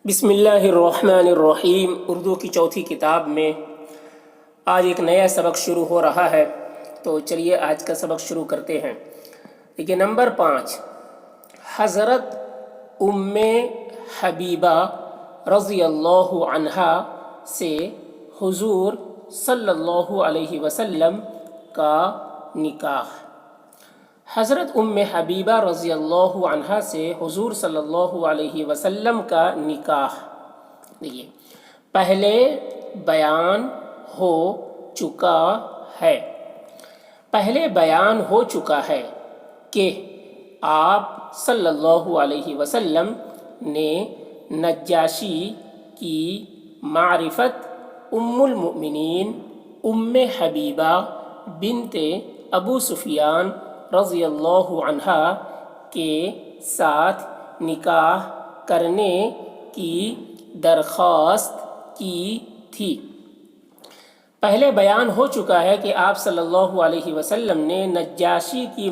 بسم اللہ الرحمن الرحیم۔ اردو کی چوتھی کتاب میں آج ایک نیا سبق شروع ہو رہا ہے، تو چلیے آج کا سبق شروع کرتے ہیں۔ دیکھیے نمبر 5، حضرت ام حبیبہ رضی اللہ عنہا سے حضور صلی اللہ علیہ وسلم کا نکاح۔ حضرت ام حبیبہ رضی اللہ عنہا سے حضور صلی اللہ علیہ وسلم کا نکاح۔ دیکھیے پہلے بیان ہو چکا ہے کہ آپ صلی اللہ علیہ وسلم نے نجاشی کی معرفت ام المؤمنین ام حبیبہ بنت ابو سفیان رضی اللہ عنہا کے ساتھ نکاح کرنے کی درخواست کی تھی۔ پہلے بیان ہو چکا ہے کہ آپ صلی اللہ علیہ وسلم نے نجاشی کی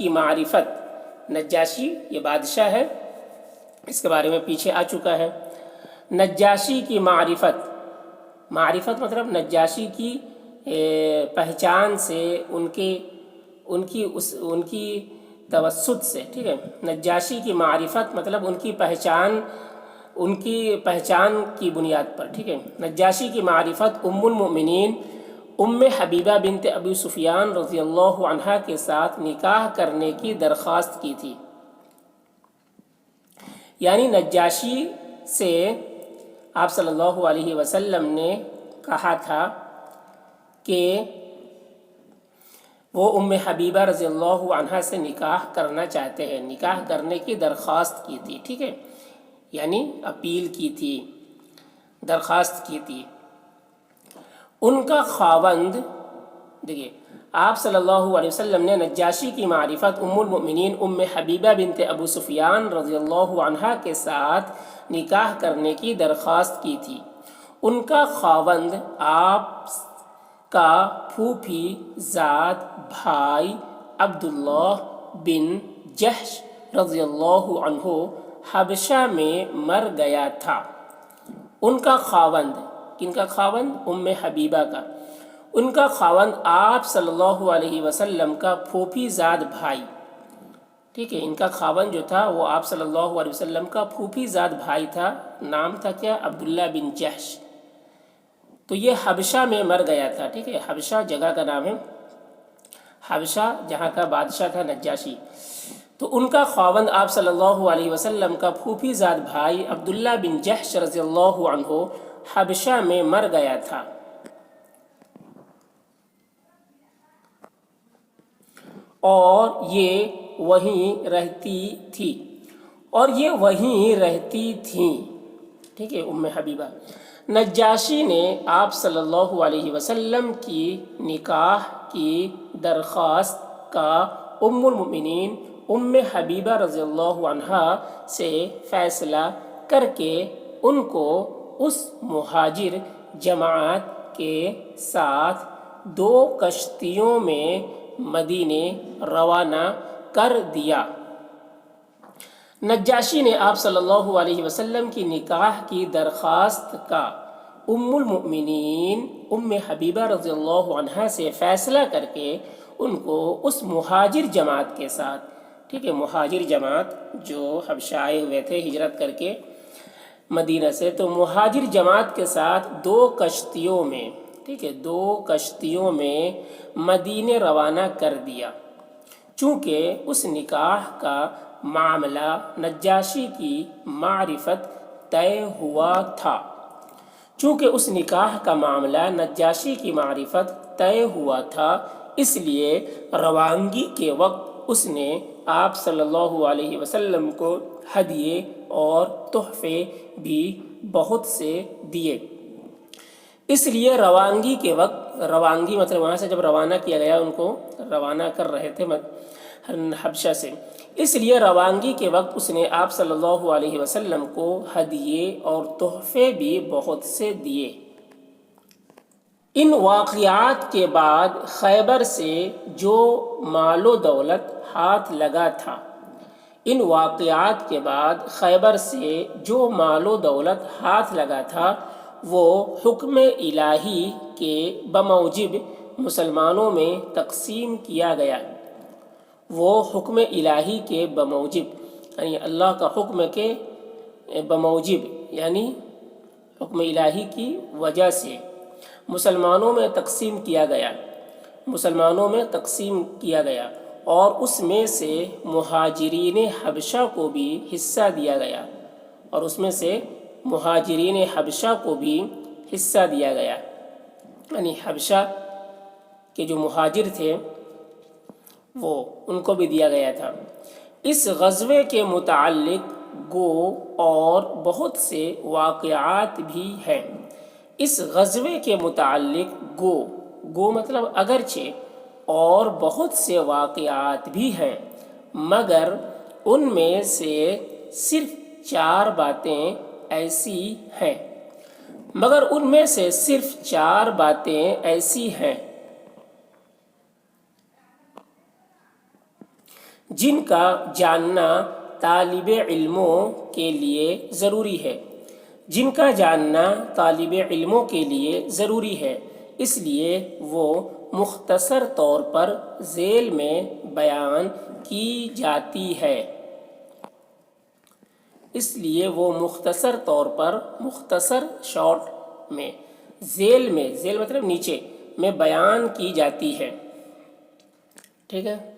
معرفت نجاشی یہ بادشاہ ہے، اس کے بارے میں پیچھے آ چکا ہے۔ نجاشی کی معرفت مطلب نجاشی کی پہچان سے، ان کی توسط سے، ٹھیک ہے۔ نجاشی کی معرفت مطلب ان کی پہچان کی بنیاد پر، ٹھیک ہے۔ نجاشی کی معرفت ام المؤمنین ام حبیبہ بنت ابی سفیان رضی اللہ عنہا کے ساتھ نکاح کرنے کی درخواست کی تھی۔ یعنی نجاشی سے آپ صلی اللہ علیہ وسلم نے کہا تھا کہ وہ ام حبیبہ رضی اللہ عنہا سے نکاح کرنا چاہتے ہیں، نکاح کرنے کی درخواست کی تھی، ٹھیک ہے۔ یعنی اپیل کی تھی، درخواست کی تھی۔ ان کا خاوند، دیکھیے آپ صلی اللہ علیہ وسلم نے نجاشی کی معرفت ام المؤمنین ام حبیبہ بنت ابو سفیان رضی اللہ عنہا کے ساتھ نکاح کرنے کی درخواست کی تھی۔ ان کا خاوند آپ کا پھوپھی زاد بھائی عبداللہ بن جحش رضی اللہ عنہ حبشہ میں مر گیا تھا۔ ان کا خاوند، کن کا خاوند؟ ام حبیبہ کا۔ ان کا خاوند آپ صلی اللہ علیہ وسلم کا پھوپھی زاد بھائی، ٹھیک ہے۔ ان کا خاوند جو تھا وہ آپ صلی اللہ علیہ وسلم کا پھوپھی زاد بھائی تھا، نام تھا کیا؟ عبداللہ بن جحش۔ تو یہ حبشہ میں مر گیا تھا، ٹھیک ہے۔ حبشہ جگہ کا نام ہے، حبشہ جہاں کا بادشاہ تھا نجاشی۔ تو ان کا خاوند آپ صلی اللہ علیہ وسلم کا پھوپھی زاد بھائی عبداللہ بن جحش رضی اللہ عنہ حبشہ میں مر گیا تھا، اور یہ وہیں رہتی تھیں، ٹھیک ہے۔ ام حبیبہ، نجاشی نے آپ صلی اللہ علیہ وسلم کی نکاح کی درخواست کا ام المؤمنین ام حبیبہ رضی اللہ عنہا سے فیصلہ کر کے ان کو اس مہاجر جماعت کے ساتھ 2 کشتیوں میں مدینے روانہ کر دیا۔ نجاشی نے آپ صلی اللہ علیہ وسلم کی نکاح کی درخواست کا ام المؤمنین ام حبیبہ رضی اللہ عنہا سے فیصلہ کر کے ان کو اس مہاجر جماعت کے ساتھ، ٹھیک ہے، مہاجر جماعت جو حبشہ آئے ہوئے تھے ہجرت کر کے مدینہ سے، تو مہاجر جماعت کے ساتھ 2 کشتیوں میں، ٹھیک ہے، 2 کشتیوں میں مدینے روانہ کر دیا۔ چونکہ اس نکاح کا معاملہ نجاشی کی معرفت طے ہوا تھا، اس لیے روانگی کے وقت اس نے آپ صلی اللہ علیہ وسلم کو ہدیے اور تحفے بھی بہت سے دیے۔ اس لیے روانگی کے وقت، روانگی مطلب وہاں سے جب روانہ کیا گیا، ان کو روانہ کر رہے تھے حبشہ سے، اس لیے روانگی کے وقت اس نے آپ صلی اللہ علیہ وسلم کو ہدیے اور تحفے بھی بہت سے دیے۔ ان واقعات کے بعد خیبر سے جو مال و دولت ہاتھ لگا تھا، ان واقعات کے بعد خیبر سے جو مال و دولت ہاتھ لگا تھا وہ حکم الہی کے بموجب مسلمانوں میں تقسیم کیا گیا۔ وہ حکم الہی کے بموجب یعنی اللہ کا حکم کے بموجب یعنی حکم الہی کی وجہ سے مسلمانوں میں تقسیم کیا گیا اور اس میں سے مہاجرین حبشہ کو بھی حصہ دیا گیا یعنی حبشہ کے جو مہاجر تھے وہ ان کو بھی دیا گیا تھا۔ اس غزوے کے متعلق گو اور بہت سے واقعات بھی ہیں۔ اس غزوے کے متعلق گو مطلب اگرچہ اور بہت سے واقعات بھی ہیں، مگر ان میں سے صرف چار باتیں ایسی ہیں جن کا جاننا طالب علموں کے لیے ضروری ہے، اس لیے وہ مختصر طور پر ذیل میں بیان کی جاتی ہے۔ شارٹ میں ذیل مطلب نیچے میں بیان کی جاتی ہے، ٹھیک ہے۔